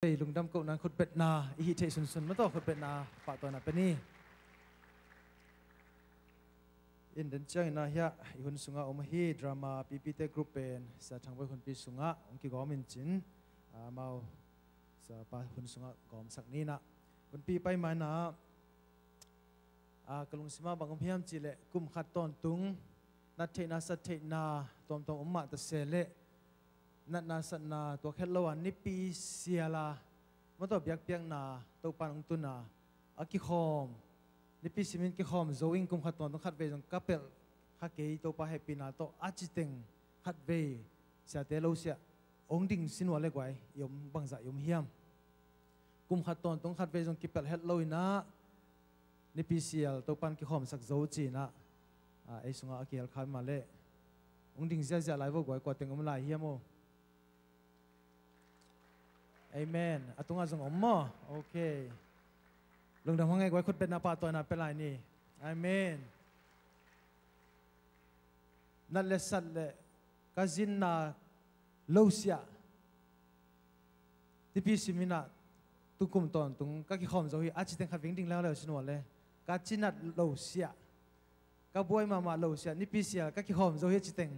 ลุงดำกูนั้นขุดเป็ดนาอีหิเทสุนมาต่อขุดเป็ดนาปะตัวนั้นเป็นนี่อินเดนเจ้าอินาเฮียอีคนสุงะอมฮีดราม่าปีพีเตกรุ๊ปเป็นสะทางไปคนปีสุงะองค์กิกอมินจินมาสะปะคนสุงะกอมสักนี้นะคนปีไปมานะกลุงสิมาบางองค์พยายามจีเล่กุมขัดตอนตุงนัดเทนาสัตเทนาตอมอมมาตะเสเลนัดนาสัตนาตัวแค่ละวันนิปีเสียละมาตัวเบียกเปียงนาตัวปานองตุนาอากิคอมนิปีสิมินกิคอมโจวิงกุมขัดตอนต้องขัดเวจงกัปเปลขัดเกยตัวปาเฮปีนาตัวอาจิเตงขัดเวเสียเตลูเสียองดิ่งสินวัวเล็กไว้ยมบังจะยมเฮียมกุมขัดตอนต้องขัดเวจงกิเปลเฮดโลยนะนิปีเสียตัวปานกิคอมสักโจจีนะไอสุงอาเกียลขายมาเล่องดิ่งเสียหลายพวกไว้กว่าเต็งอมลายเฮียมโอเอเมนอะตุงอาจงอมมอโอเคลงดำห้องไงไว้คุณเป็นนาปาตัวนาเป็นไรนี่เอเมนนั่นเลสัตเลกาจินนาโลเซียที่พี่สิมินาตุกุมตอนตุงก็คิดคอมจะหิอาจิตเต็งขัดวิ่งดิ่งแล้วเลยสินวันเลยกาจินัดโลเซียก็บวยมาโลเซียนี่พี่เสียก็คิดคอมจะหิจิตเต็ง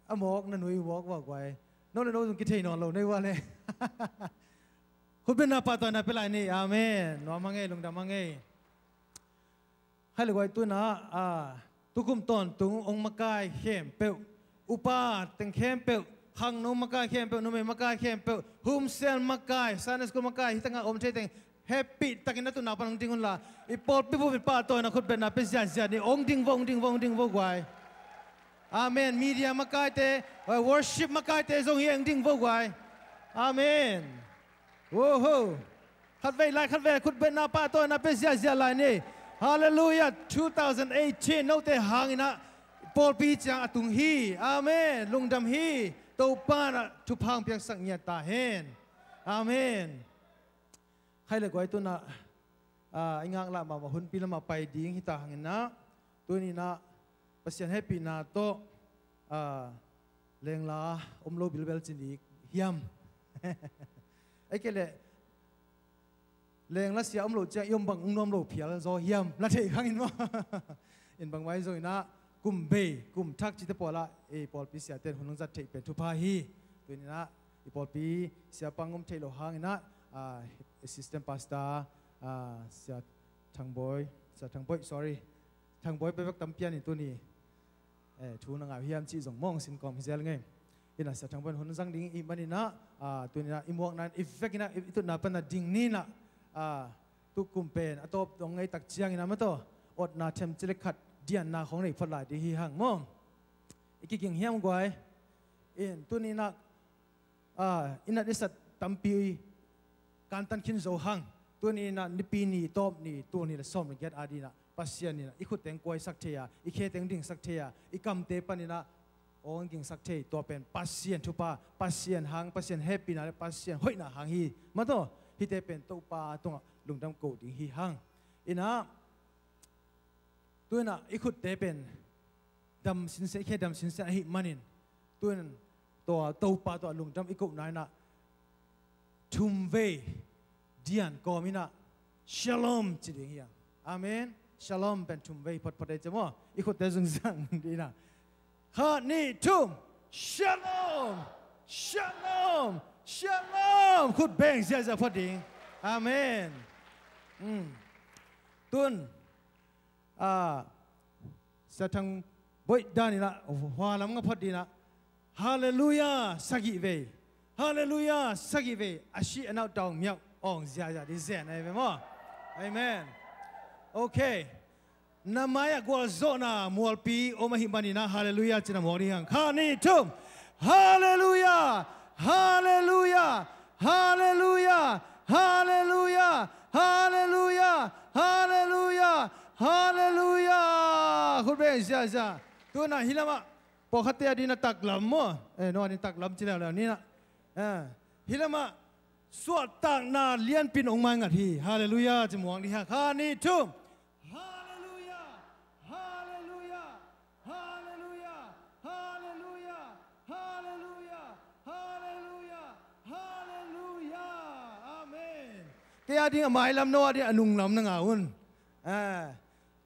อะหมอกนั่นหนุ่ยวอกว่าไว้โน่นตรงกิเทนอนเราในวันเลยคุณเป็นนาปาตัวนาเป็นไรนี่อาเมนน้อมังเงลงดามังเงให้เลยไว้ตัวนะตุกุมตอนตุงองมะกายเข้มเปลอุปาเต็งเข้มเปลขังนมะกายเข้มเปลนมมะกายเข้มเปลหุมเซลมะกายซานสกุลมะกายฮิตังอมเทเต็งแฮปปี้ตะกินนัตุนาปังติงคนละอีปอดพี่ผู้เป็นป้าตัวนะคุณเป็นนาเป็นเสียนี่องดิ่งวงไว้อาเมนมีเดียมากายเตะวอร์ชิปมากายเตะทรงเฮียงดิ่งพวกไว้อาเมนโอ้โหขัดเวลาขัดเวลคุณเป็นนาป้าตัวนาเป็นเสียลายนี่ฮาเลลูยา2018โน้ตเตหางอินะปอลปีจังตุงฮีอาเมนลุงดำฮีตัวป้านะทุพังเพียงสังเงียตาเห็นอาเมนใครเลยกว่าตัวน่ะไอ้งางละมาหุ่นปีละมาไปดิ้งฮิตาหางอินะตัวนี้นะเสียนให้ปีนาโตเลงลาอมโลบิลเบลจินอีกเฮียมไอ้เกล่เลงลาเสียอมโลจะยมบังนอมโลเพียลโซเฮียมละเทขังอินว่าอินบังไว้โซนะกุมเบกุมทักจิตปอละไอ้ปอลปีเสียเต้นหุ่นจัดเทเป็นทุพาฮีตัวนี้นะไอ้ปอลปีเสียปังงมเทโลหางอินะassistant pastor เสียทางบอยsorry ทางบอยไปวักตำเปียนตัวนี้ทูนังอาเฮียมจีจงมองสินกอมฮิเซลไงอินะสัตว์ทางบนหุ่นจังดิ้งอีมันนี่นะตัวนี้นะอิมวกนั้นอีเฟกนะอีตัวนับเป็นดิ้งนี่นะตุกุมเป็นอัตบตรงไงตักเชียงนะมั้งตัวอดนาเทมจิเลขัดเดียนนาของในพลายดีฮีหังมองอีกกิ่งเฮียมกว่าตัวนี้นะอินะดิสัตตำปีการตันขินโซหังตัวนี้นะนิปีนี่ตบนี่ตัวนี้ละส้มเกียรติอาดีนะปัสเซียนี่นะอีขุดเต็งกวยสักเทียอีเคเต็งดิ่งสักเทียอีกำเตปนี่นะโอ้กิ่งสักเทียตัวเป็นปัสเซียนทุปาปัสเซียนหางปัสเซียนเฮปปี้นะปัสเซียนห้อยนะหางฮีมาตัวฮีเตเป็นตัวปลาตัวลุงดำโกดิ่งฮีหางอินะตัวน่ะอีขุดเตเป็นดำสินเสแค่ดำสินเสฮีมันนินตัวนั้นตัวปลาตัวลุงดำอีกุนายนะทุมเวเดียนกอมินะชโลมจิดิ่งฮีอาเมนชโลมเป็นทุมเวพอดได้จมั้งอีกคนเดินสั่งดีนะข้านี่ทุมชโลมคุดเบ่งเสียจะพอดีอาเมนตุนสะทังบอยดานี่ละวาลำก็พอดีนะฮาเลลูยาสักิเวฮาเลลูยาสักิเวอาชีอันเอาดองเมียวอ่องเสียจะดีเสียนะเว้ยมั้งอาเมนโอเคน้ำไม้กวาโซนามัวปีโอมาฮิบันินะฮาเลลูยาจินะมอริฮังข้านี่ทุ่มฮาเลลูยาฮาเลลูยาฮาเลลูยาฮาเลลูยาฮาเลลูยาฮาเลลูยาฮาเลลูยาคุณเป็นเสียจ้าตัวน่ะฮิลามะปกติอดีนะตักลำมั้งโน่นนี่ตักลำจีแล้วนี่นะฮิลามะสวดตักนาเลียนปินองค์มังกันทีฮาเลลูยาจะมองดีฮะข้านี่ทุ่มฮาเลลูยาฮาเลลูยาฮาเลลูยาฮาเลลูยาฮาเลลูยาฮาเลลู kaya di amai lam no di Lungdam na ngaun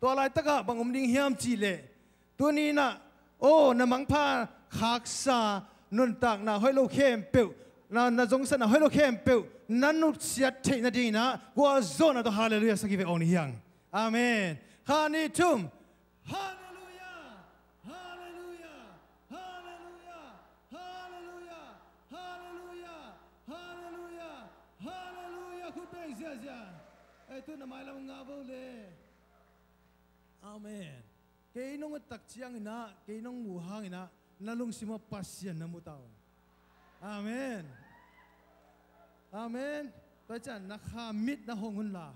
ตัวอะไรตะกะบังอมดิ้งเฮียมจีเล่ตัวนี้นะโอ้นมังพาขักษานุนตักนะให้เราเข้มเปิวนะจงสนะให้เราเข้มเปิวนั้นนุเสียเทนะดีนะกัวโซนะตัวฮาเลลูยาสักกี่เวองนี่ยังอาเมนฮานิทุมฮาเลลูยาฮาเลลูยาฮาเลลูยาฮาเลลูยาฮาเลลูยาฮาเลลูยาฮาเลลูยาคุณเป็นเสียเสียไอ้ตัวน่ะไม่ละมึงงาบุเลยอาเมนเกยน้องตักเชียงนะเกยน้องหมู่ห้างนะนั่นลุงสิมาปัสยันนะมุตาวอาเมนอาเมนตัวจันนักขามิดนะหงหุนลา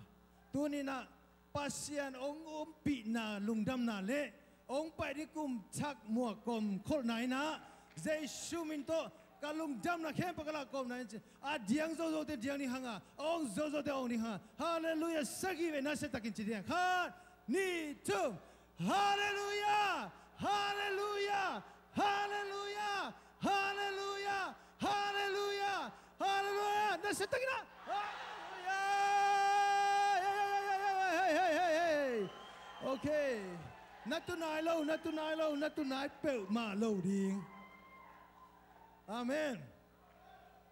ตัวนี้นะปัสยันองปีนาลุงดำนาเละองไปที่กุมชักมัวกลมโคตรไหนนะเจชูมินโตกาลุงดำนะเข้มปากลากลมไหนอาเดียงโซโซเตเดียงนี่ฮังอ่ะองโซโซเตองนี่ฮังฮาเลลูยาสักกี่เวนัสเซตักินจีเดียงฮานี่ทุมฮาเลลูยาฮาเลลูยาฮาเลลูยาฮาเลลูยาฮาเลลูยาฮาเลลูยานัสเซตักินนะฮาเลลูยาโอเคนัดตุนายโลนัดตุนายโลนัดตุนายเปิดมาโลดิ้งอาเมน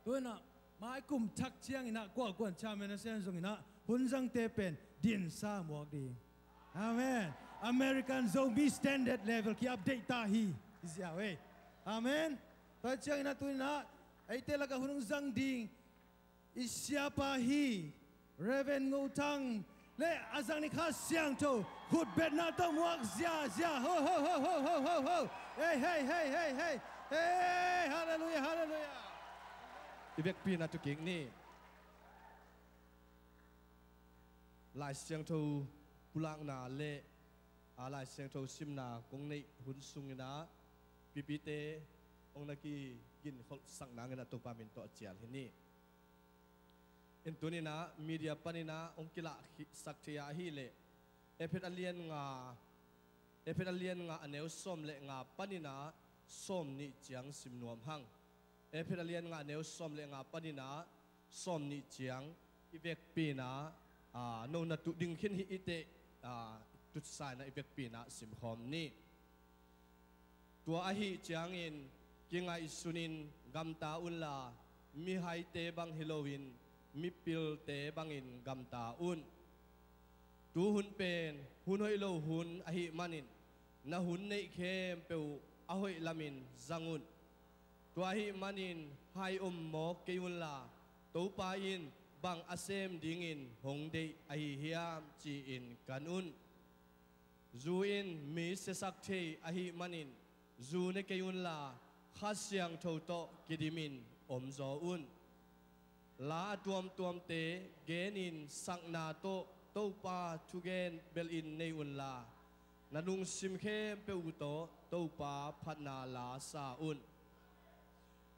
ตัวน่ะมาไอ้กลุ่มทักเชียงนะกว่ากวนชาเมนเซนส่งนะหุ่นจังเตเป็นดินซาหมวกดีอาเมน American zombie standard level ที่อัปเดตตาฮีอิสยาเวอาเมนตัวเชียงนะตัวน่ะไอ้เตลักหุ่นจังดิ้งอิสยาปาฮีเรเวนงูทังเล่อาจังนี่ข้าเสียงโตขุดเบ็ดนาต้องหมวกเสียโฮโฮโฮโฮโฮโฮโฮเฮ้เฮ้เฮ้เฮ้เฮ้เฮ้ฮาเลลูยาฮาเลลูยาอีเวกปีนาตุกิงนี่ลายเสียงทูกุลังนาเล่ลายเสียงทูซิมนากงในหุ่นซุงนะปีปีเตองนักกินเขาสั่งนางกันตัวปามินตัวเจียลที่นี่อินตัวนี้นะมีเดียปนินะองกิละสักเทียฮีเล่เอพิดเลียนงาอันเนวส้มเล่งาปนินะส้มนี่เจียงสิมนวมหังเอพิดเลียนงาเนวส้มเล่งาปนินะส้มนี่เจียงอีเวกปีนะโนนัตุดึงขึ้นฮิอิเตตุดสายนะอีเวกปีนะสิมหอมนี่ตัวอาฮิเจียงอินกิงไอสุนินกัมตาอุลลามีไฮเตบังฮิโลวินมีปิลเตบังอินกัมตาอุนตูหุ่นเป็นหุ่นหอยโลหุ่นอาฮิมันินนะหุ่นในเข้มเปวอาหอยลามินจังอุนตัวอาฮิมันินไฮหมอกเกยุนลาตัวปาอินบังอาเซมดิ่งอินหงเดอาฮิเฮียมจีอินกันอุนจูอินมีเสสักเทอาฮิมันินจูในเกยุนลาข้าเสียงโตโตกิดิมินโจอุนลาตวมเตเกนินสังนาโตโตปาทุเกนเบลอินในอุนลานาลุงซิมเข้มเปอุโตโตปาพัฒนาลาซาอุน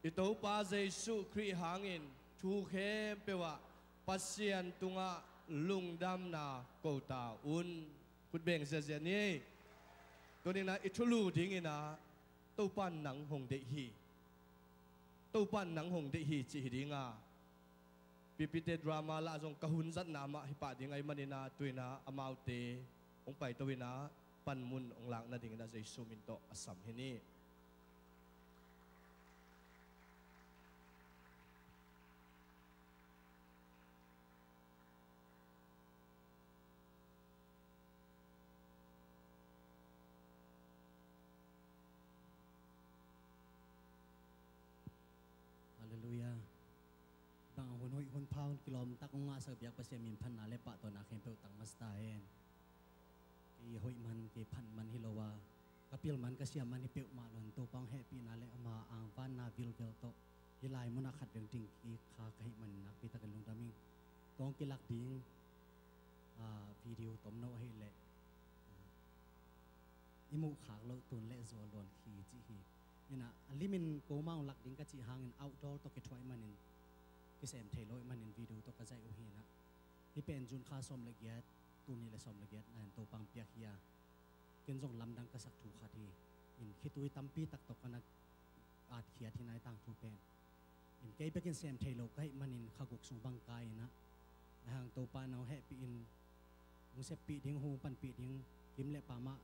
อิโตปาเจสุครีหางอินทูเข้มเปวะปัสเซียนตุงะลุงดำนาโกตาอุนคุณเบ่งเสียนี่ตัวนี้นะอิทุลูดิ้งอินะโตปันหนังหงเดฮีจีฮิดิงาปีพิเตดรามาละจงกะหุนจัดนามาฮิปะดิ่งไอมันนาตุยนาอมาวเตองไปตัวนาปันมุนองหลังนาดิ่งนาใจซูมินโตอสัมเฮนีคนพาวกิโลมตักงาเสบียกเปอร์เซ็นต์มีพันนาเลปะตัวนักเข็มเปลตังมัสตาเอนกีหอยมันกีพันมันฮิโลวากระเปียลมันกระเสียมันฮิเปลมาหล่นตัวปังแฮปีนาเลมาอ่างฟ้านาวิลเวลโตยีลายมุนักขัดเรื่องจริงกีขาไก่มันนักปีตะกันลงดามิงต้องกิลักดิ้งวิดีโอต้มโนให้เละอิมุขากเราตุนเละโซลอนขีจีฮีนี่นะอันลิมินโกมาหลักดิ้งกะจีหางอินเอาท์ดอร์ตกิถอยมันอินกิเซมเทโลมันอินวิดีโอตกกระจายอุฮีนะที่เป็นจุนข้าสมละเอียดตัวนี้ละสมละเอียดนั่นตัวปังเปียกยาเกินส่งลำดังกระสักถูกขาดีอินคิดตุยตั้มปีตักตกกันนักอาจเขียที่นายต่างถูกเป็นอินเกย์ไปกินเซมเทโลก็ให้มันอินขกุกส่งบังกายนะ hàng tàu pa nào hệ bị in cũng sẽ bị tiếng hù pan bị tiếng kiếm lệ pa mạ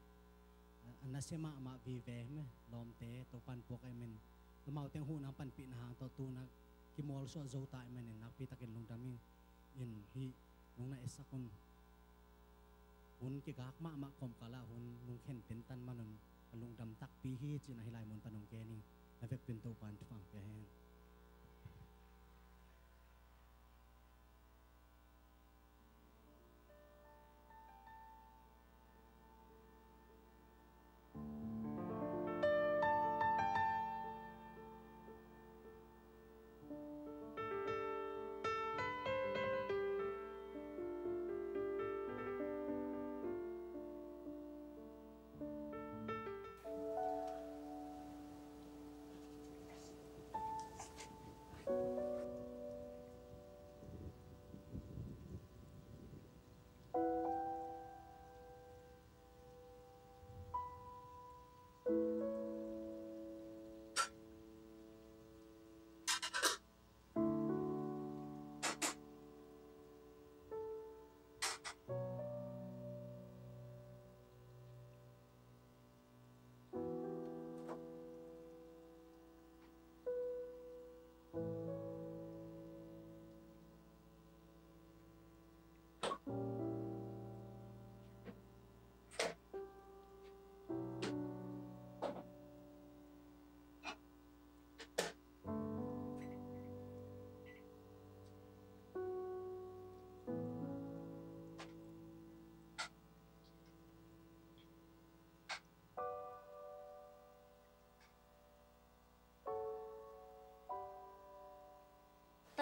anh xem mạ vì về mấy lom té tàu pan buộc em mình màu tiếng hù nào pan bị hàng tàu tu na kim mol so dâu tại mình nạp bị takin lungdam in hi nong na isa kon hun ki gak ma kom kala hun nung khen tin tan manon lungdam tak pi hi chin a hilai mon tanong ke ni avek pin tàu pan phang pe hen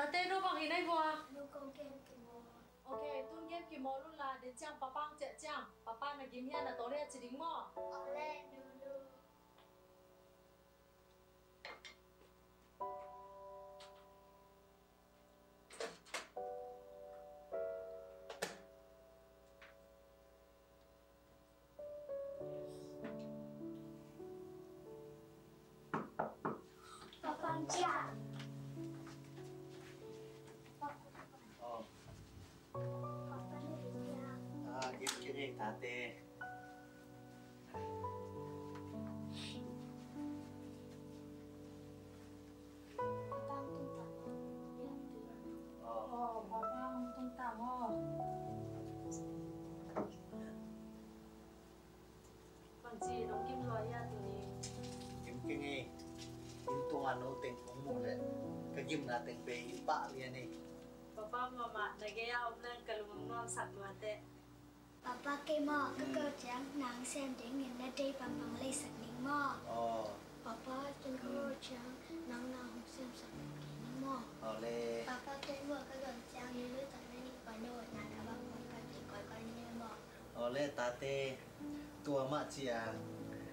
Tate no bang inay mo ah. No con kem kimo. Okay, tun game kimo luôn là đến chang papa chạy chang. Papa na game hian na tối nay chỉ đính mo. Ole dulu. Papa cha. Kiri tate. Oh, papa tung tam ho. Bang chi nong kim loi ya tu ni. Kim kingi. Kim tung anu teng kong mu le. Ka kim na teng pe ba lian ni. Papa mama nagaya omnang kalumang nom sat mo te. Papa kêu mò cái cơ trắng nàng xem để nhìn ra đây bằng bằng lấy sạch miếng mò. Papa chân cơ trắng nàng nàng không xem sạch miếng mò. Le. Papa kêu mò cái cơ trắng như lưới tận này còn nồi nàng đã bằng bằng cái chỉ coi như mò. Le tate. Tua ma chia.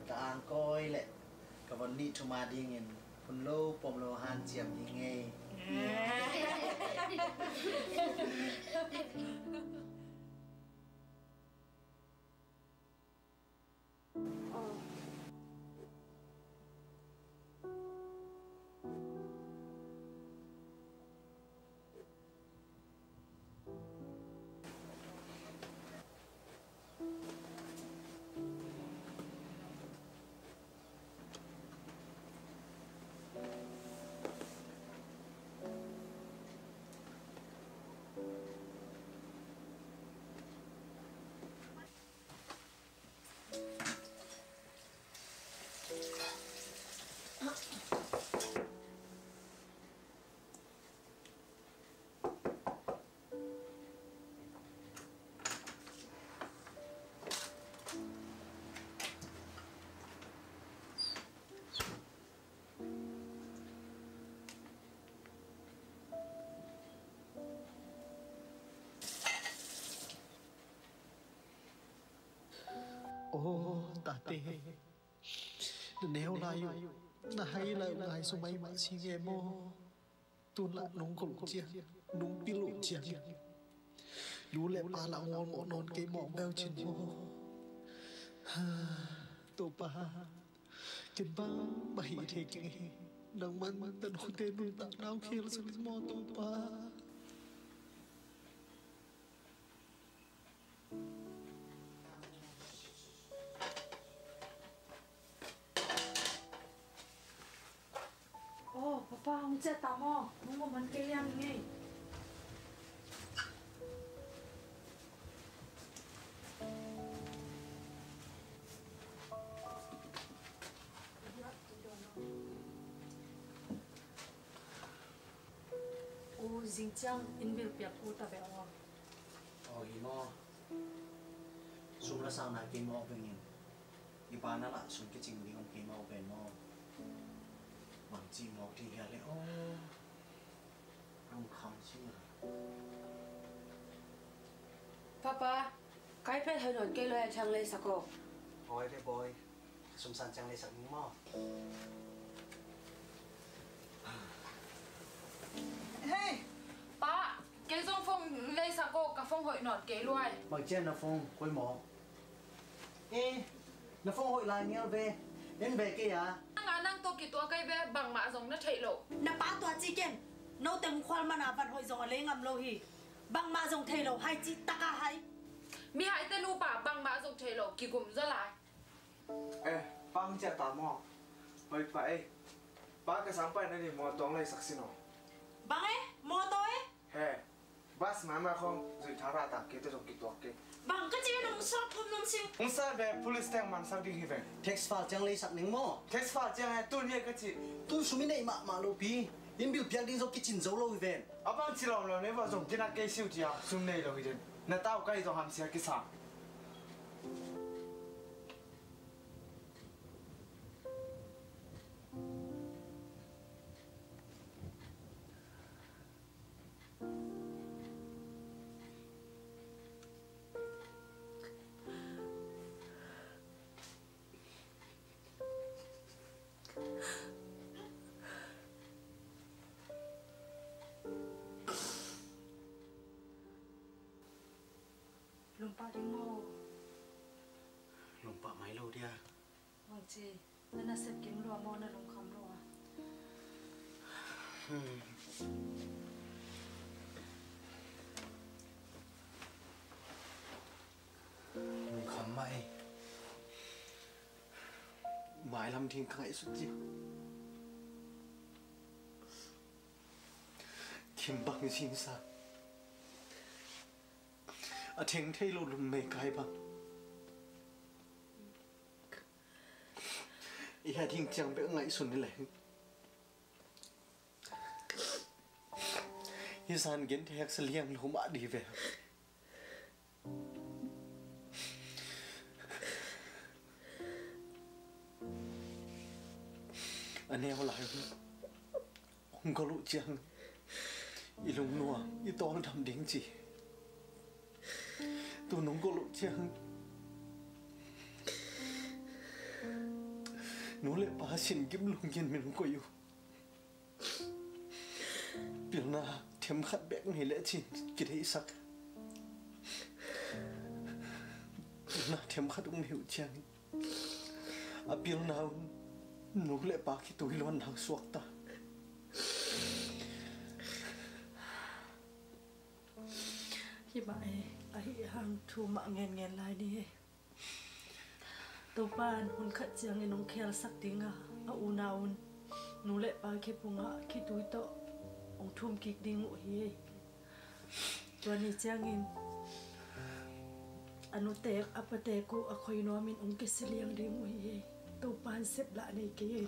Ta ang koi le. Kaวันนี้ทุมาดีเงินคุณโลปมโลหันเจียมยิงไง tate nếu lại na hay lại ngài số mấy mà xin nghe mô tuôn lại nông cổ chiên nông pi lộ chiên lú lẹ ba là ngon mỏ non cái mỏ beo trên mô tổ ba trên ba bảy thế kì đằng man tận hồn tên nuôi tặng đau khi là sự mò tổ ba Papa không chết tao mò, không có mình kia liang nghe. Ô dinh chăng in biểu biak u ta bé o. Ôi mò, sum ra sao này kim mò bên nhìn, ipan na la sum cái chừng đi ông kim mò bên mò, bằng chi mò thì hè lẽ ô, ông không chứ. Papa, cái phép hơi nổi cây loài chẳng lấy sao cô? Ôi đây boy, sum san chẳng lấy sạc mò. Hey, ba, cái dòng phong lấy sao cô? Cả phong hội nổi cây loài. Bằng trên là phong quay mò. Ê, là phong hội lại nghe về, đến về kia à? Ngã năng tô kỳ tua cây về bằng mã dòng nó chạy lộ. Na ba tua chi ken, nô tem khoan mà na văn hội dòng lấy ngầm lâu hi, bằng mã dòng thay lộ hai chi taka hai. Mi hãy tên lu bà bằng mã dòng chạy lộ kỳ cùng ra lại. Eh, pang chat tamo. Baik pak Pak ke sampai nanti mau tuang lagi saksi no. Bang mo to He, bas mama kong zui thara tak kita jom gitu oke. Bang cái chi nông shop thum nông sim. Unsa be police tank man sang ding hiven. Text file chẳng lấy sạc nính mò. Text file jangan tu ni ke ci. Tu sumi này mà lô pi, in biểu biak đi dọc cái chín dấu lâu về. Abang cilom lo ne ba jom kena ke siu dia sum nei lo hiven. Na tau kai jom ham sia kisah. Lupa đi mò. Lompat mai lâu dia. Vâng chị, nên là xếp kiếm lùa mò nó lùng không lùa. Không mày. Mãi làm thiên khai suốt chiều. Thiên bằng xin xa. À thiên thấy lâu lùm mê cái bằng. Ý hai thiên chẳng bé ngại xuân đi lệnh. Ý san kiến thạc sẽ liang lũ mã đi về. Anh em lại không có lũ chăng. Ý lùng nua, ý to thầm đến chị. Tôi nóng có lũ chăng. Nó lại bá xin kiếm lùng nhiên mình không có yêu. Biểu na thêm khát bẹc này lẽ chín kỳ thấy sắc. Biểu na thêm khát ông hiểu chăng. À biểu nào nó lại bá khi tôi loan hàng suốt ta. Khi bạn ấy hàng thu mạng nghen lại đi. Tàu pan hun khát chiang in ông khel sắc tiếng à unaun nu lệ ba khi punga khi túi to ông thum kik đi ngủ hi tuan ni chiang in anu tek apate ku akhoi no min ông ke siliang đi ngủ hi tàu pan xếp lại này kia.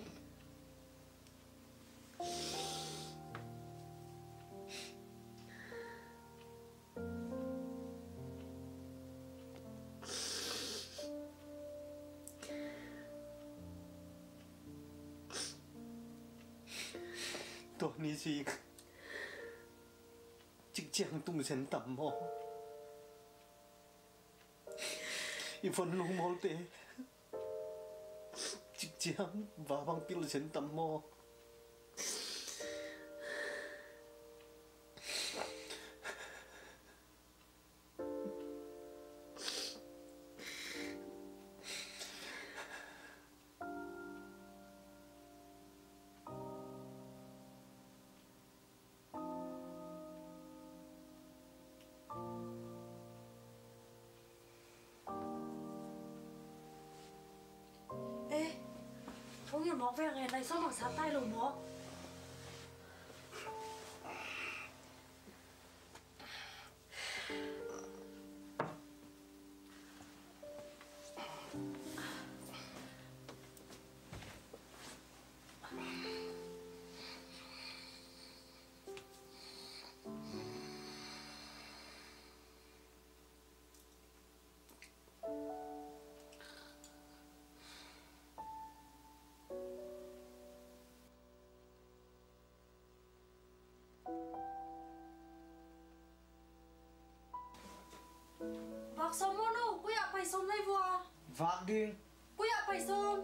Tôi ní gì Chị chàng tung dân tầm mò Ý phân lưu mô tế Chị chàng và bằng tiêu dân tầm mò Ê, không hiểu nó về ngày này sao mà sát tay lùm nó. vạc sớm mô nô, cô ạ phải sớm đây vua. Vạc đi. Cô ạ phải sớm.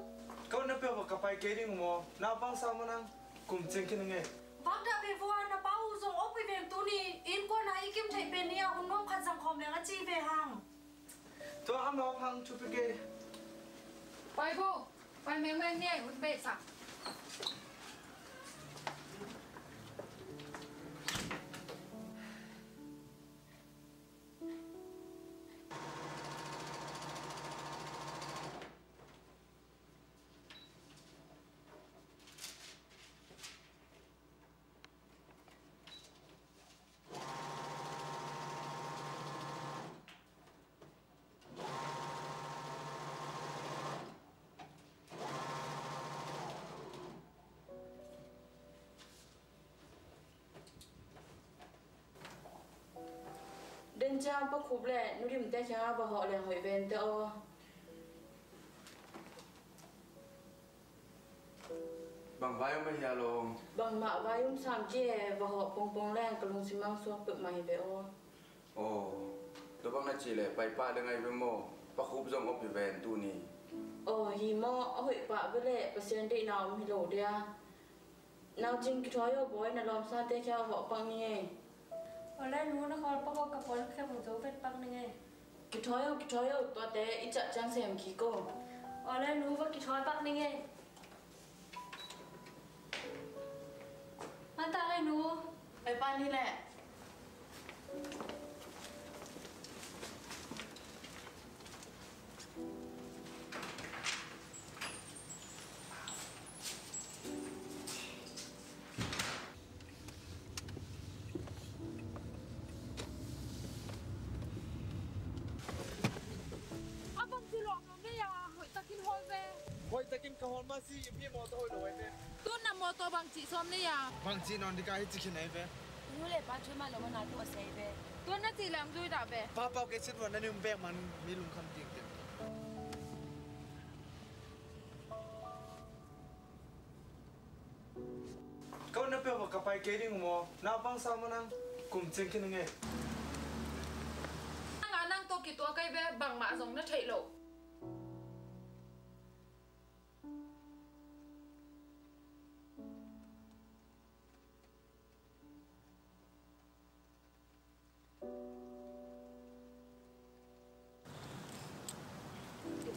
Kau nak pergi ke pai kiri mo? Nak bang sama nang kum cengkin nge. Vạc đã về vua, na bao dùng ốc về về tu ni, in qua na ikim thầy bên nia, hun mong khăn rằng khom yang chi về hàng. Tôi am lo hang chụp cái. Pai vô, pai mèng mèng nè, hun bệ sạc. Đến trang bắt khúc lệ, nó điểm tay chăng và họ lại hỏi về tao. Bằng vai ông bây luôn. Bằng mạ vai ông sám chè và họ bông bông lên cái lông xi măng xóa bự mày về ô. Ồ, tôi bằng là chỉ là bài pa được ngay với mồ, bắt khúc dòng ốc về tu nì. Hi mò, hội pa với lệ, bác sĩ đi nào mi lẩu đia. Nào chính cái thói ở bói là làm sao tay chăng họ bằng nhé. Ở đây nó còn bao gồm cả bốn cái một dấu vết băng này nghe. Cái thói ở toa té ít chặt trang xem khí cô. Ở đây nó với cái thói băng này nghe. Anh ta đây nó. Bài ban đi lẹ. Hoi takin kahon masi impi mo to hoi loi ve. Tu nam mô tô bằng chị xóm đấy à? Bang chi non di kai chi khinai ve. Nó lại bán chơi mà nó nào tụi xe về. Tu nó chỉ làm vui đã về. Pa pa ke sit wan na nim bek man mi lung kham ting te. Kau na pergi ke pai kiri mo? Nak bang sama nang kum cengkin nge. Ang anang to kitua kai về bằng mạ giống nó chạy lộ.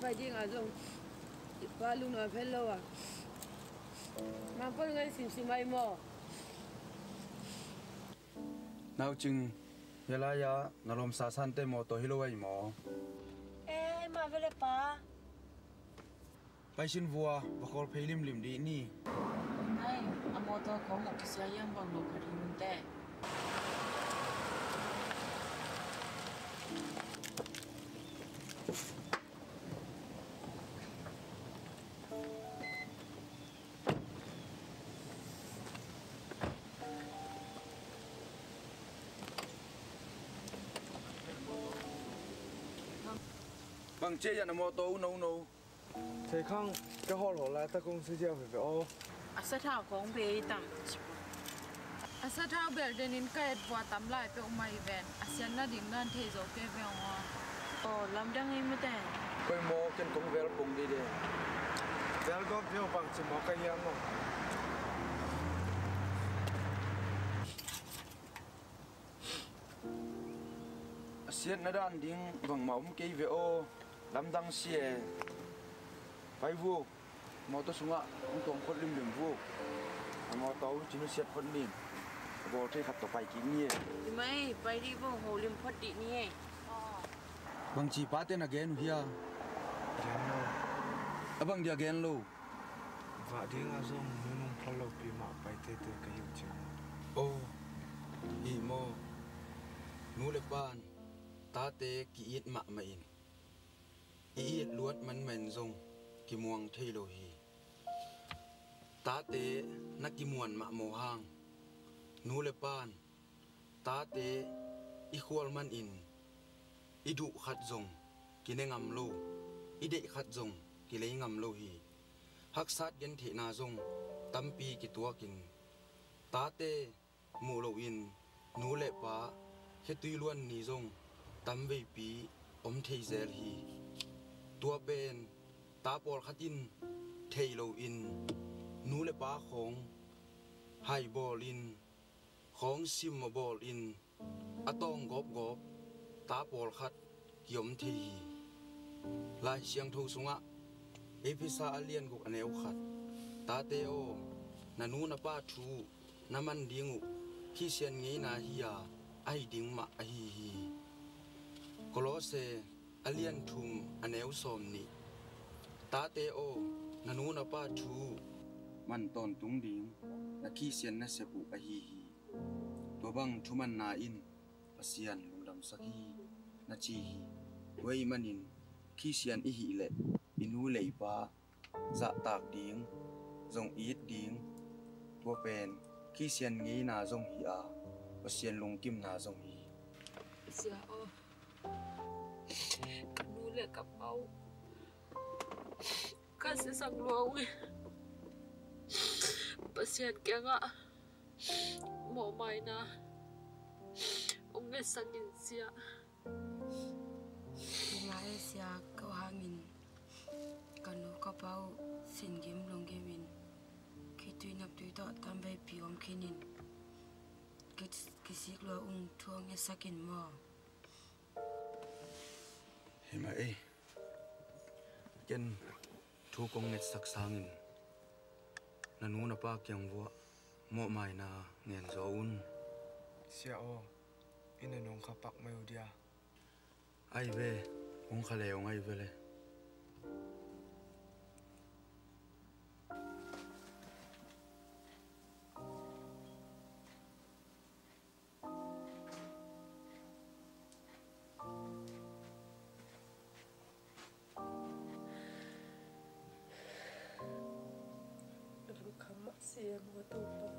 Phải đi ngả dùng qua luôn nói phải lâu à mà con người xin may mò Nào chừng giờ là ya nó làm sao san te mò to hilo ai mò. Ê mà về lại pa. Pai xin vua và call pay lim đi ni. Ai, à mô tô có một cái xe yang bằng đồ khởi hình tệ. Bằng chế ya nó mò to nâu. Thế không, cái hồ lỗ lại ta cũng sẽ giao về ô. À sát thảo có ông bê tạm. À sát thảo bèo đến in cái vua tắm lại về ông mày về. À xem nó điểm nan thế rồi cái về ông. Làm đang em mới tệ. Quay mò chân cũng về bùng đi đi. Vel có phiêu bằng chỉ mò cái hiếm không? Xiên nó đan điên bằng máu cây về ô làm đăng xe phải vô mò to xuống ạ ông tổng khuất lim vô mò tàu chỉ nó xiết phân liền vô chơi khát tàu phải kín nhỉ Thì mày bay đi vô hồ liêm phát đi nhé. bằng chỉ ba tên again here bằng đi again lo Và đi ngã dùng nung follow pi mà bay tới tới cái hiệu chứ. ô hi mò nu le ban ta te ki it ma ma in i luat man men zong ki muang thelo hi ta te na ki muan ma mo hang nu le pan ta te i khwal man in i du khat zong ki ne ngam lo i de khat zong ki le ngam lo hi hak sat gen the na zong tampi ki tua kin ta te mu lo in nu le pa he tui luan ni zong tam ve pi om thei zel hi tua pen ta por khatin thei lo in nu le pa khong hai bol in khong sim ma bol in atong gop gop ta por khat yom thei hi lai siang tho sunga episa alien guk aneu khat ta te o nanu na pa thu naman dingu khi sian ngei na hi ya ai ding ma a hi hi kolose alien thum aneu som ni ta te o nanu na pa thu man ton tung ding na khi sian na se pu a hi hi to bang thuman na in pasian lungdam sakhi na chi hi wei manin khi sian i hi le inu lei pa za tak ding zong it ding to pen khi sian ngei na zong hi a pasian lungkim na zong hi sia o kanu le kapau ka se sang luang pasian kenga mo mai na nge sakin sia ngai sia ko hangin kanu kapau singim longgemin kitui nap tui to tambai piom khinin kisik lo thuang nge sakin mo hema e ken thu kong net sak sangin nanu na pa kyang wo mo mai na ngen zo un sia o ina nong khapak mai udia ai ve ong khale ong ai ve le sia mo tupa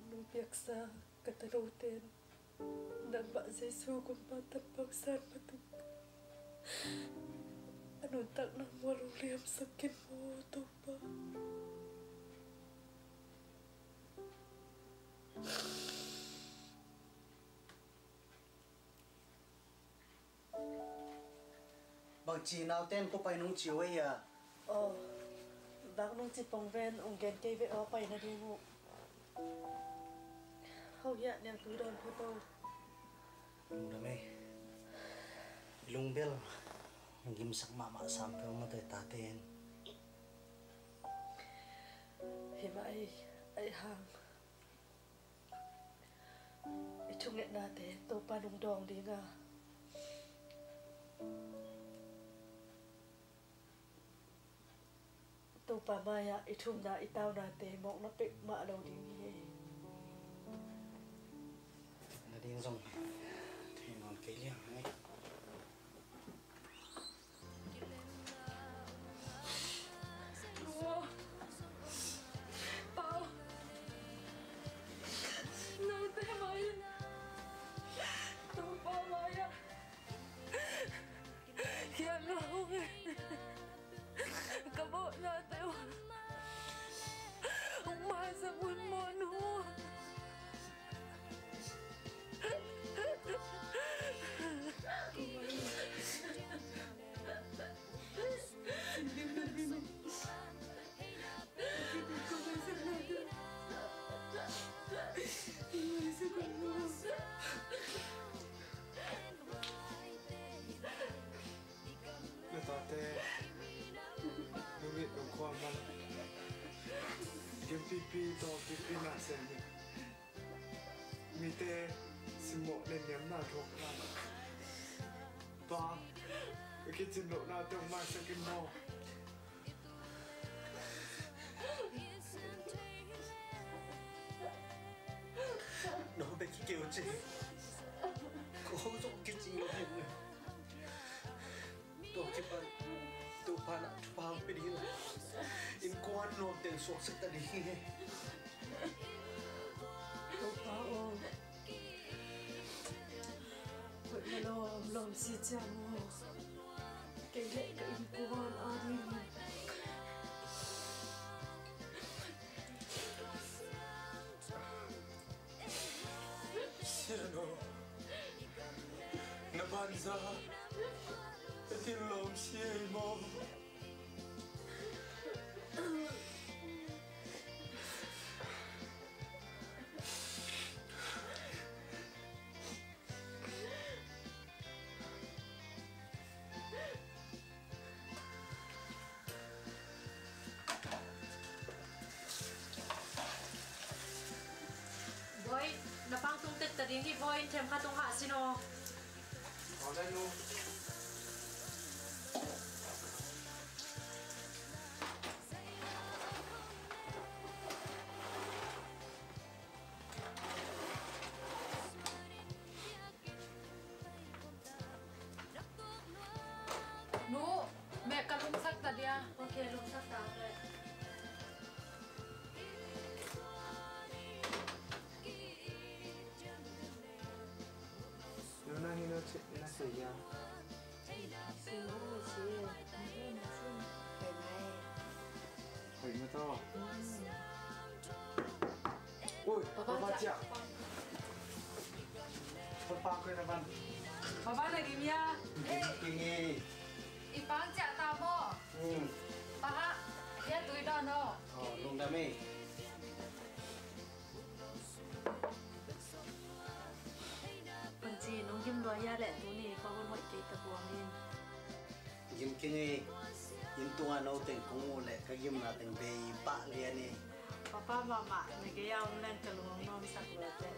nung piaksa kataruten nang ba Jesu kung patapang san patuk anong tak nang walong liam sakit mo tupa bang chi nào tên có phải nung chiều ấy à bác nung chỉ bông ven ông ghen cây vệ ó bay na đi ngủ hầu hiện đang cứ đòn phô tô Lungdam lung bel ngim sak mama sampai oma tay taten hima ai hang chung nghệ na te tô pa nung dong đi nga tô pa maya chung na itao na te mok na pek ma đâu đi nghe na ding zong thì non cái liang ấy pipi to pipi na sen mi te simo le nem na thok na pa ke chin lo na to ma sakin mo nó bị kêu chị cô giúp cái gì nó hiểu tôi chỉ phải tôi phải là phaoไปดีละอินกวนโนเต็นสวกสักตะดีtôi phao vậy mà lo lòng si chang hồ cái lệ cái in quan à đi Sino ban ra thì lòng xe mò boy napang tung tet tading hi boy Thiam ka tung ha sino ở đây luôn Nu, mẹ ka lung sak ta dia. okay lung sak ta rồi nó năng nó xảy ra khởi mà to ui papa chả papa quên là văn Papa lagi Mia. kinh Ipang cak ta mo. Paha, dia tui dah no. Lungdam ấy phần chi nông kim loa ya lệ tú nè có con hội kỳ tập buông lên Gim kingi in tunga no teng kungu le kagim na teng be pa lian ni papa mama này cái ông lên cả luồng non sặc rồi thế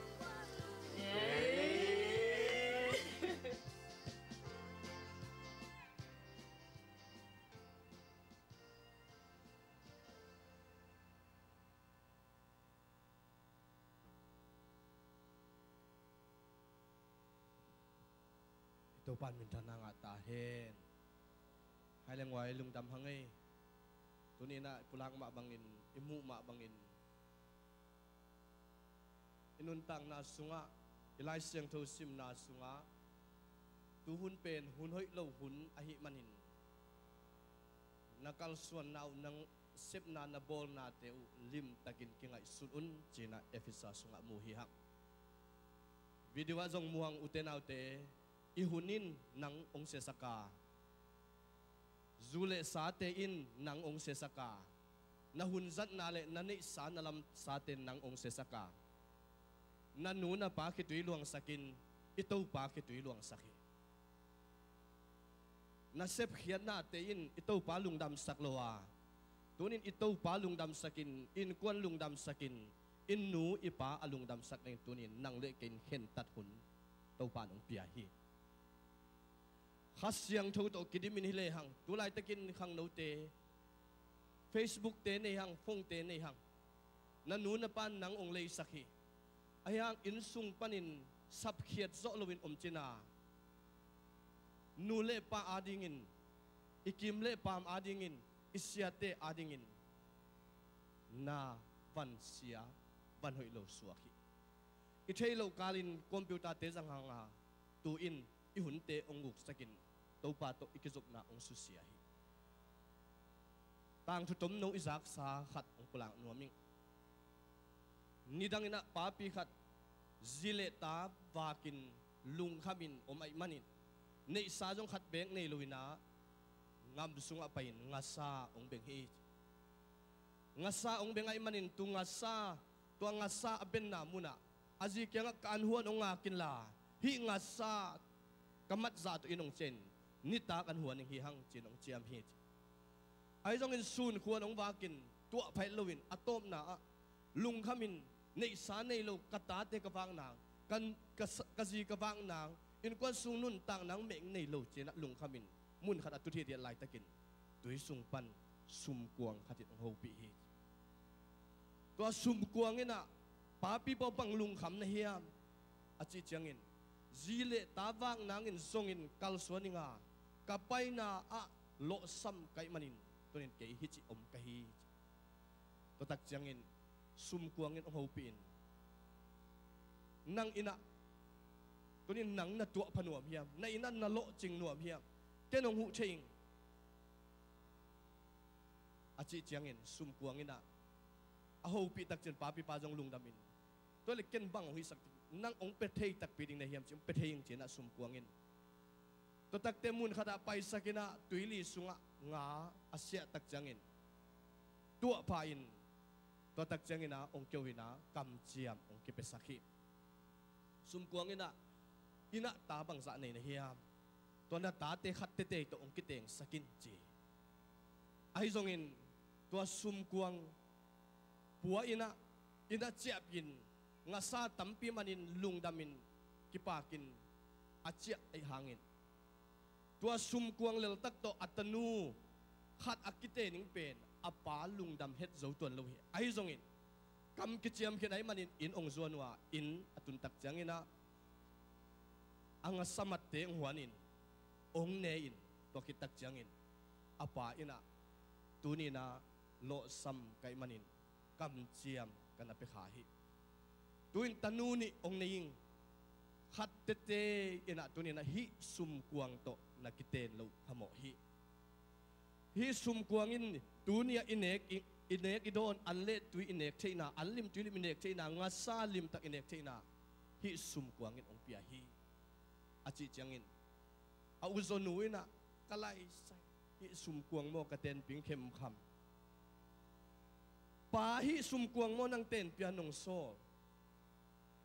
Ito pan min thana nga tahen hai leng wai lungdam hangai tuni na pulang ma bangin imu ma bangin inun tang na sunga ilai siang tho sim na sunga tu hun pen hun hoi lo hun ahi manin nakal suan nau nang sep na na bol na teu lim takin kingai sunun china efisa sunga mu hi hak video wa jong muang utenau te ihunin nang ong sesaka zule sate in nang ong sesaka nahunzat nale nani sa nalam saten nang ong sesaka nanuna pa kitui luang sakin ito pa kitui luang saki nasep khiat na te in ito pa lungdam saklowa tunin ito pa lungdam sakin in kwan lungdam sakin in nu ipa alungdam sakin tunin nang lekin hen tat hun to pa nong piahi khasyang tho to kidimin hile hang tulai takin khang no te Facebook te ne hang phone te ne hang nanuna pan nang ong lei sakhi ayang insung panin sap khiat zo lowin omchina nule pa adingin ikimle pam adingin isyate adingin na van sia van hoi lo suaki ithei lo kalin computer te jang hanga tu in ihunte onguk sakin topa to ikizok na ong susia hi tang thutom no izak sa khat ong pulang nuaming nidang ina papi khat zile ta wakin lung khamin omai manin nei sa jong khat beng nei luina ngam sunga pain ngasa ong beng hi ngasa ong beng ai manin tu ngasa tu ngasa aben na muna aji kyang kan huan ong akin la hi ngasa kamat za tu inong chen nita kan huan hi hang chinong chiam hi ai jong in sun khuan ong wakin tu phai lowin atom na lung khamin nei sa nei lo kata te ka wang nang kan kazi ka wang nang in kwan sung nun tang nang meng nei lo chena lung khamin mun khat atu thi dia lai takin tui sung pan sum kuang khatit ong ho pi hi to sum kuang ina papi po pang lung kham na hiam achi changin zile tawang nangin songin kalsuaninga kapay na lo sam kay manin tunin kay hichi om kahi to tak changin sumkuangin ong hopin nang ina tunin nang na tuwa panuam hiam na ina na lo ching nuam hiam kenong hu ching achi changin sumkuangin na ahopi tak chen papi pa jong lungdamin to le ken bang hui sak nang ong pethei tak piding na hiam chim pethei ing chena sumkuangin to tak temun khada paisa kina tuili sunga nga asia tak jangin tua pain to tak jangina ong kyowina kam chiam ong kipesakhi sum kuangina ina ta bang za nei na hiam to na ta te khat te te to ong kiteng sakin chi ai zongin to sum kuang puwa ina chiapin nga sa tampi manin lungdamin kipakin achia ai hangin tua sum kuang lel tak to atanu khat akite ning pen apa lungdam het zo ton lo hi ai zongin kam kichiam khen ai manin in ong zonwa in atun tak changina anga samat te ngwanin ong ne in to kitak changin apa ina tunina lo sam kai manin kam chiam kana pe kha hi tuin tanuni ong neing khat te te ina tunina hi sum kuang to nakiten lo hamo hi sum kuang in tunia inek idon anle tui inek theina anlim tui inek theina nga salim tak inek theina hi sum kuang in ong pia hi achi changin a uzonuina kalai sai hi sum kuang mo ka ten ping khem kham pa hi sum kuang mo nang ten pia nong so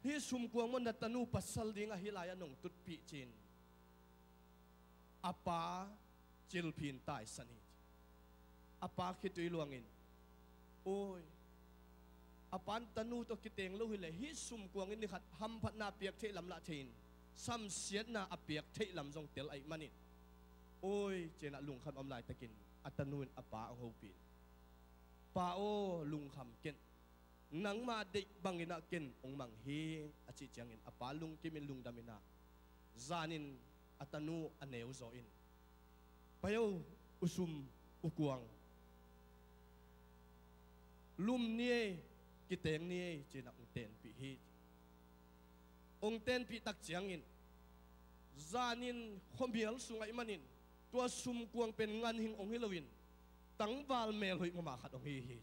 hi sum kuang mo na tanu pasal dinga hilaya nong tutpi chin apa chilpin tai sani apa khitui luangin oi apan tanu to kiteng lo hile hi sum kuang in khat ham phat na piak the lam la thein sam siat na apiak the lam jong tel ai manin oi chena lung kham am lai takin atanuin apa ang hopin pa o lung kham ken nang ma de bangina ken ong mang hi achi changin apa lung kimin lung damina zanin atanu aneu zo in payo usum ukuang lum nie kiteng nie chena ong ten pi hi ong ten pi tak changin zanin khomial sungai manin tua sum kuang pen ngan hing ong hilowin tangwal mel hoi mama khat ong hi hi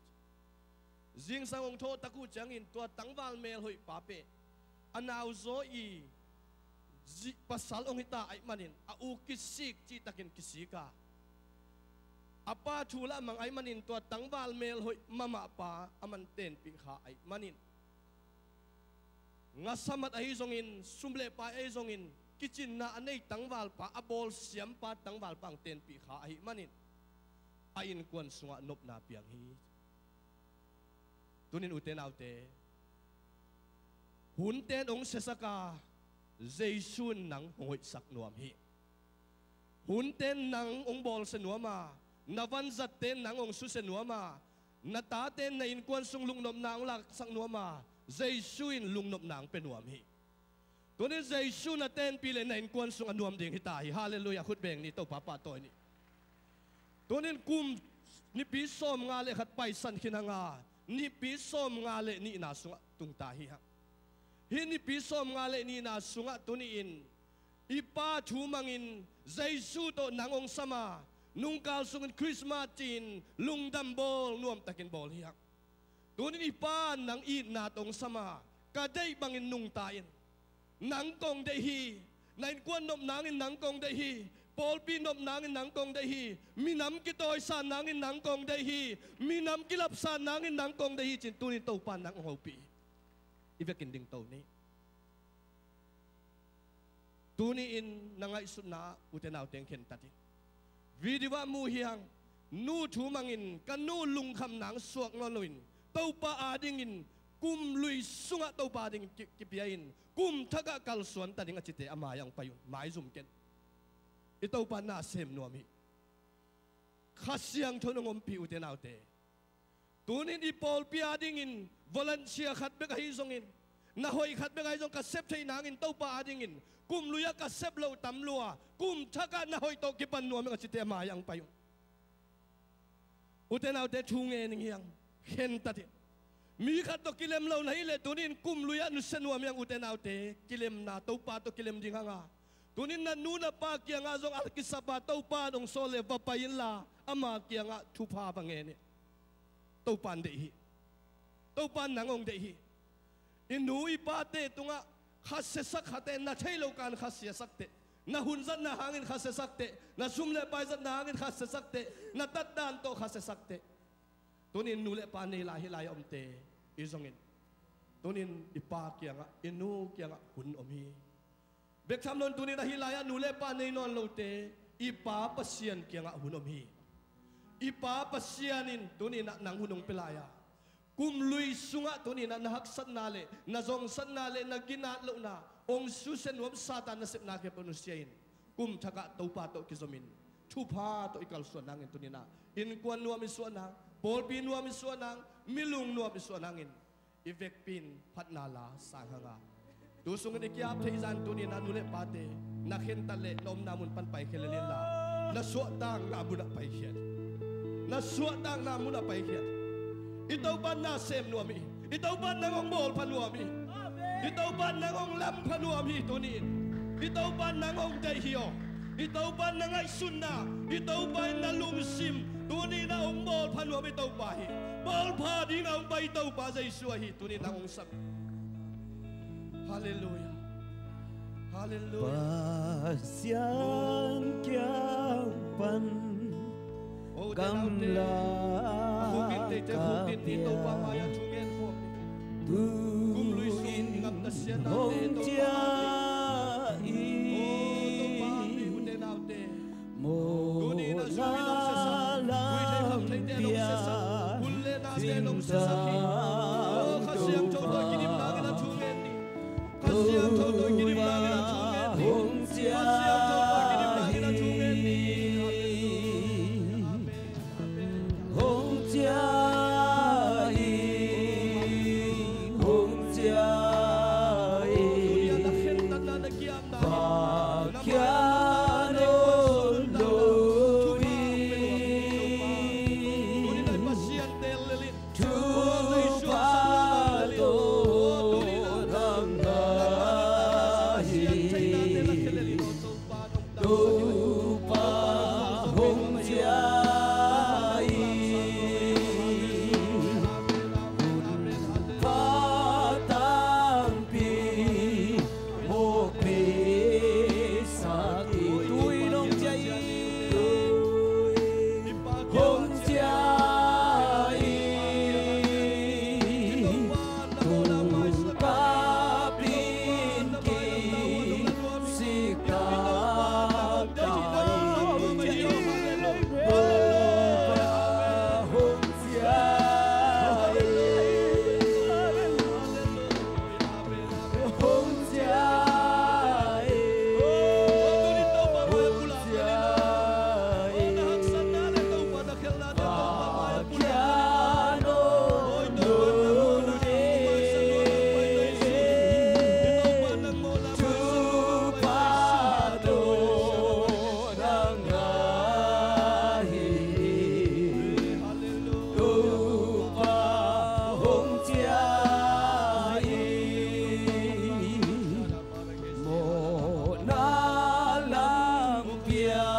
jing sang ong tho taku changin tua tangwal mel hoi pa pe anau zo i pasal ong hita ai manin a u kisik chi takin kisika apa thula mang ai manin tua tangwal mel hoi mama pa aman ten pi kha ai manin nga samat ai zongin sumle pa ai zongin kitchen na anei tangwal pa abol siam pa tangwal pang ten pi kha ai manin ain kwan sunga nop na piang hi tunin uten autte hun ten ong sesaka jaisun nang hoi sak nuam hi hun ten nang ong bol se nuama navan zat ten nang ong su se nuama na ta ten na in kwan sung lungnom nang lak sak nuama jaisun lungnom nang penuam hi tunin jaisun na ten pile na in kwan sung anuam ding hitai hallelujah khut beng ni to papa toy ni tunin kum ni pi som nga le khat pai san khinanga ni pi som nga le ni na sunga tung ta hi ha hi ni pi som nga le ni na sunga tuni in ipa thu mangin jaisu to nangong sama nung kal sungun Christmas tin lungdam bol nuam takin bol hi ha tunin ipa nang i na tong sama kadai bangin nung tain nang kong de hi nain kwan nop nangin nang kong de hi Paul pi nop nangin nang kong de hi minam kitoy sa nangin nang kong de hi minam kilap sa nangin nang kong de hi chin tunin to pan nang hopi ivekin ding to ni tuni in nangai sunna utenaw teng khen tati vidiwa mu hiang nu thu mangin kanu lung kham nang suak ngoloin to pa adingin kum lui sunga to pa ding kipiain kum thaga kal suan tading achite amayang payun mai zum ken ito pa na sem nuami khasyang thonongom pi uten autte tunin i Paul pia dingin volunteer khat be ka hizongin na hoi khat be ka hizong ka sep thei nangin to pa adingin kum luya ka sep lo tam lua kum thaka na hoi to ki pan nuami ka chite mayang payun uten autte thunge ning hiang hen tati mi khat to kilem lo nai le tunin kum luya nu senuam yang uten autte kilem na to pa to kilem ding hanga tunin na nuna pa kia nga zong alkisapa tau pa dong sole papayin la ama kia nga THUPHA bangene tau pan de hi tau pan nangong de hi inu ipa te tunga khasya sak hate na thailo kan khasya sak te na hun zat na hangin khase sakte na sumle pai zat na hangin khase sakte na tat dan to khase sakte tunin nule pa nei la hilai omte izongin tunin ipa kianga inu kianga hun omi bek tham non tunin na hilaya nule pa nei non lote ipa pasian kianga hun omi ipa pasianin tunin na nang hunong pelaya kum lui sunga tunin na hak sat nale na zong sat nale na ginat lo na ong susen wam satan na sep na ke panusiain kum thaka topa to kizomin thupha to ikal suanangin tunina in kwan nuam isuanang pol pin nuam isuanang milung nuam isuanangin ivek pin phatnala sanghanga tu sungun ikyap theizan tunina nule pate na khentale nom namun pan pai khelelila na suatang na budak pai khiat na suatang na muna pai khiat itaw ban na sem nuami itaw ban na ngong bol panuami itaw ban na ngong lam panuami tunin itaw ban na ngong dai hiyo itaw ban na ngai sunna itaw ban na lungsim tunin na ong bol panuami itaw pahi bol pa di na ong pai itaw pa zai suahi tunin na ong sab hallelujah hallelujah pasyan kyang pan gamla hong chia mo na lam pia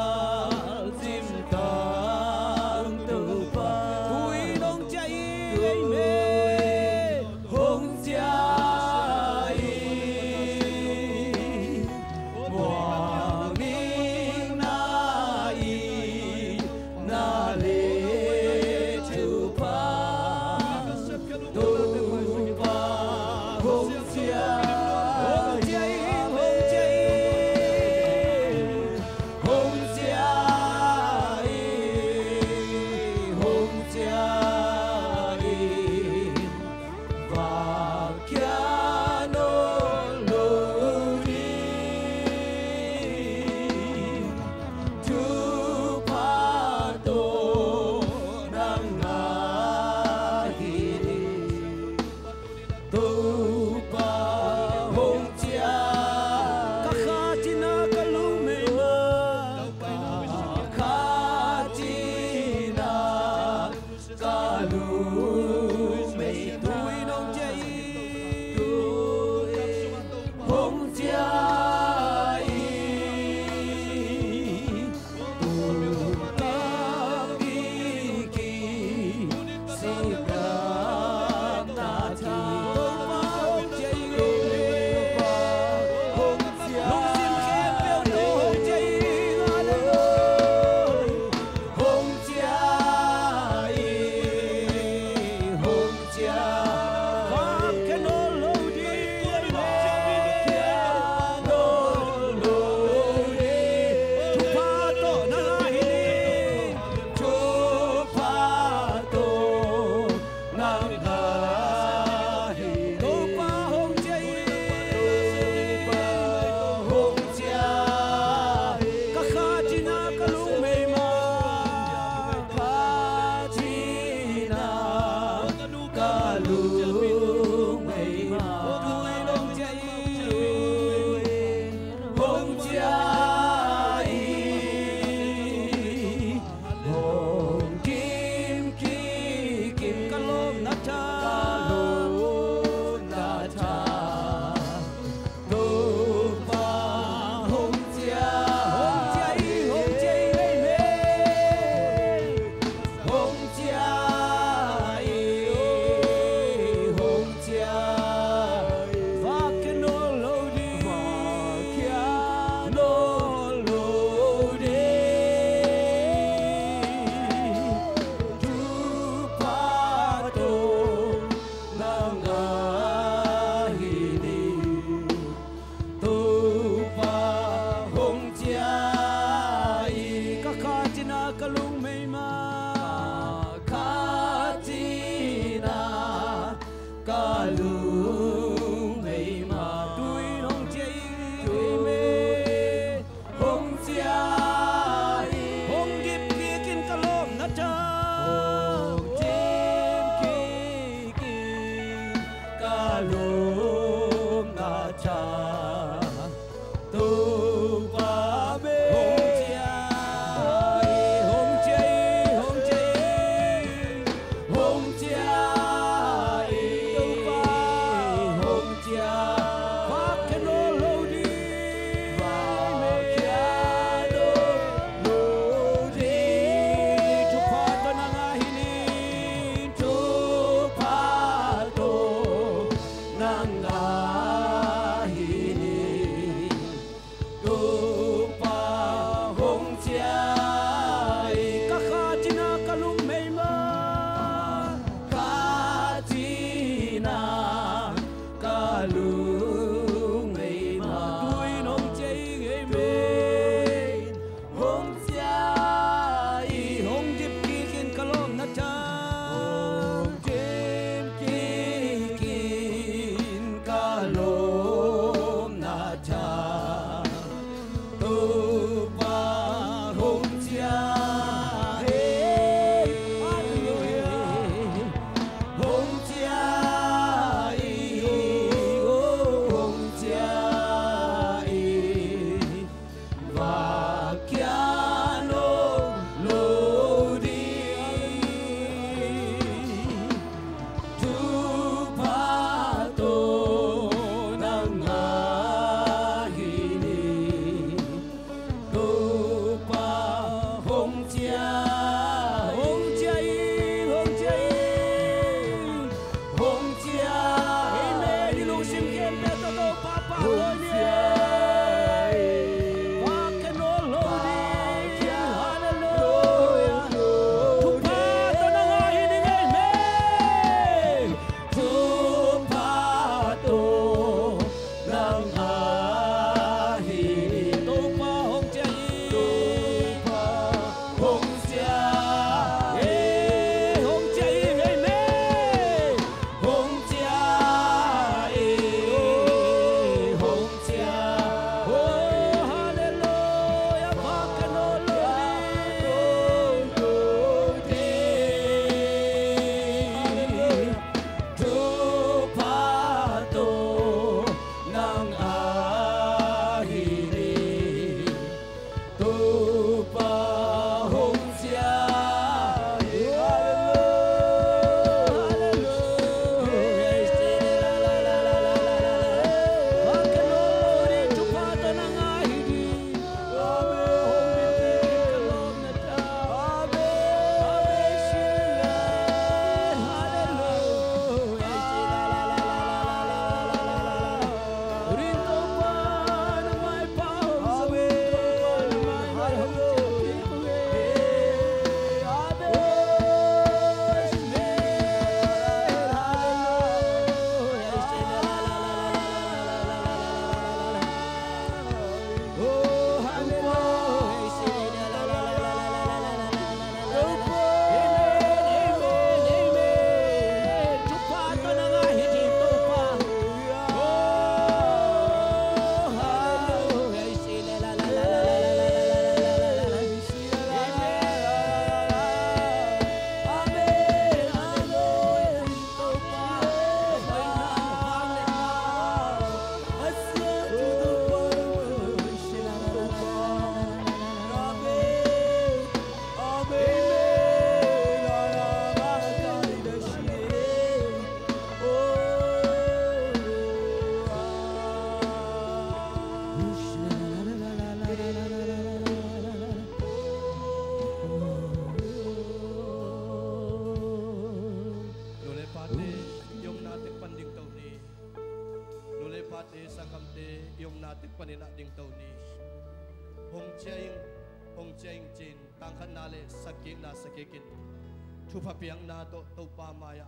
THUPHA na to THUPHA maya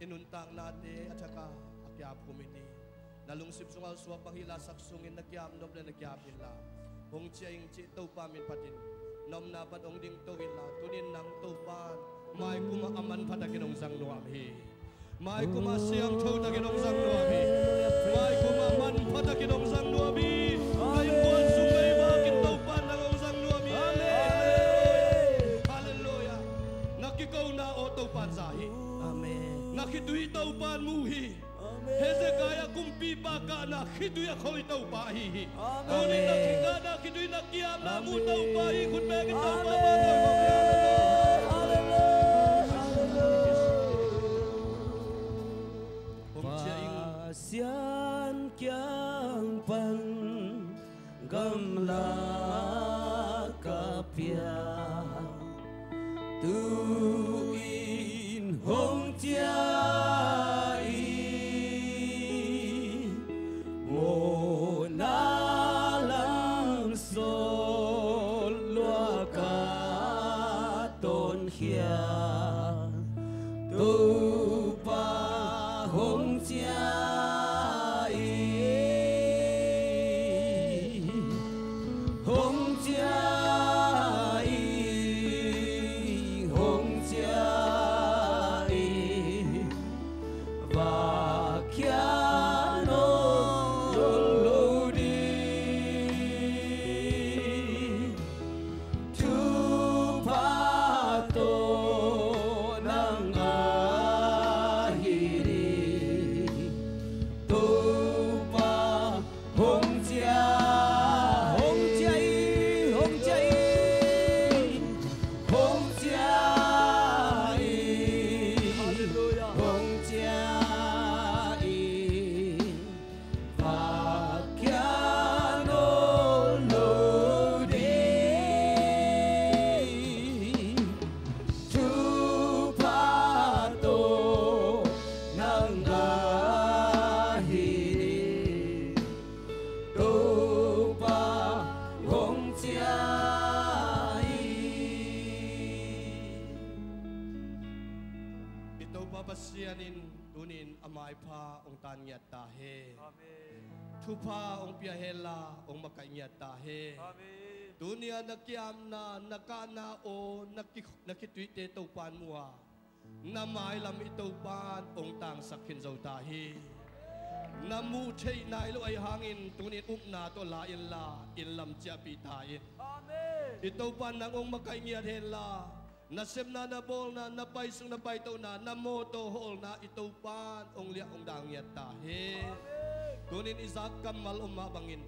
inuntang nate at saka akyap kumiti nalungsip sungal suwa panghila saksungin nagyam nob na nagyapin la hong chiyang chi THUPHA min patin nom na pat ong ding towin la tunin nang THUPHA mai kuma aman pataginong sang nuamhi mai kuma siyang tho taginong sang nuamhi mai kuma man pataginong sang nuamhi ay buwan sumay makin THUPHA nang sang nuamhi Nakikaw na o taupan sahi. Amen. Nakituhi taupan muhi. Amen. Hezekiah pi pa ka na khitui a khoi tau pa hi tunin na khinga na khitui na kiam na mu tau pa hi khun me ki tau pa ba Sian kyang pan gam la kapyak tu in hong chia mo na lang sol loa ka ton khia tu pa hong chia THUPHA ong pia hela ong makainya tahe dunia nakiam na nakana o nakituite taupan mua namai lam itaupan ong tang sakhin zau tahi namu thei nai lo ai hangin tunin upna to la in la in lam cha pi tahin itaupan nang ong makainya hela na semna na bol na pai sung na pai to na namoto hol na itaupan ong lia ong dang ya tahe tunin isak kamal umma bangin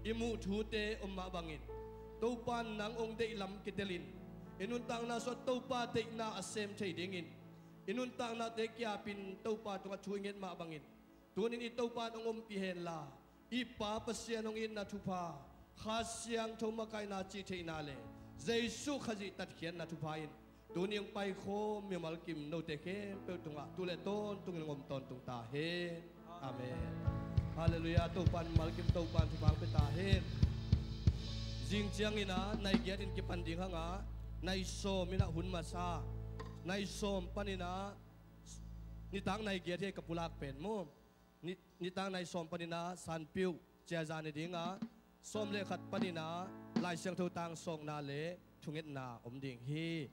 imu thute umma bangin taupan nang ong de lam kitelin inuntang na so taupa te na asem thei dingin inuntang na te kya pin taupa to chuingen ma bangin tunin I taupan ong pihen la ipa pasyan ong in na THUPHA khasyang thoma kai na chi thei na le Jesu khaji tat khian na THUPHA in tuning pai kho mi mal kim no te khe pe tunga tule ton tung ngom ton tung ta he amen Hallelujah taupan malkim taupan tubang petahin jing chiang ina nai giat in kipan ding hanga nai som ina hun masa nai som panina nitang nai giat he kapulak pen mo nitang nai som panina san piu chia jan dinga som le khat panina lai siang tho tang song na le thunget na om ding hi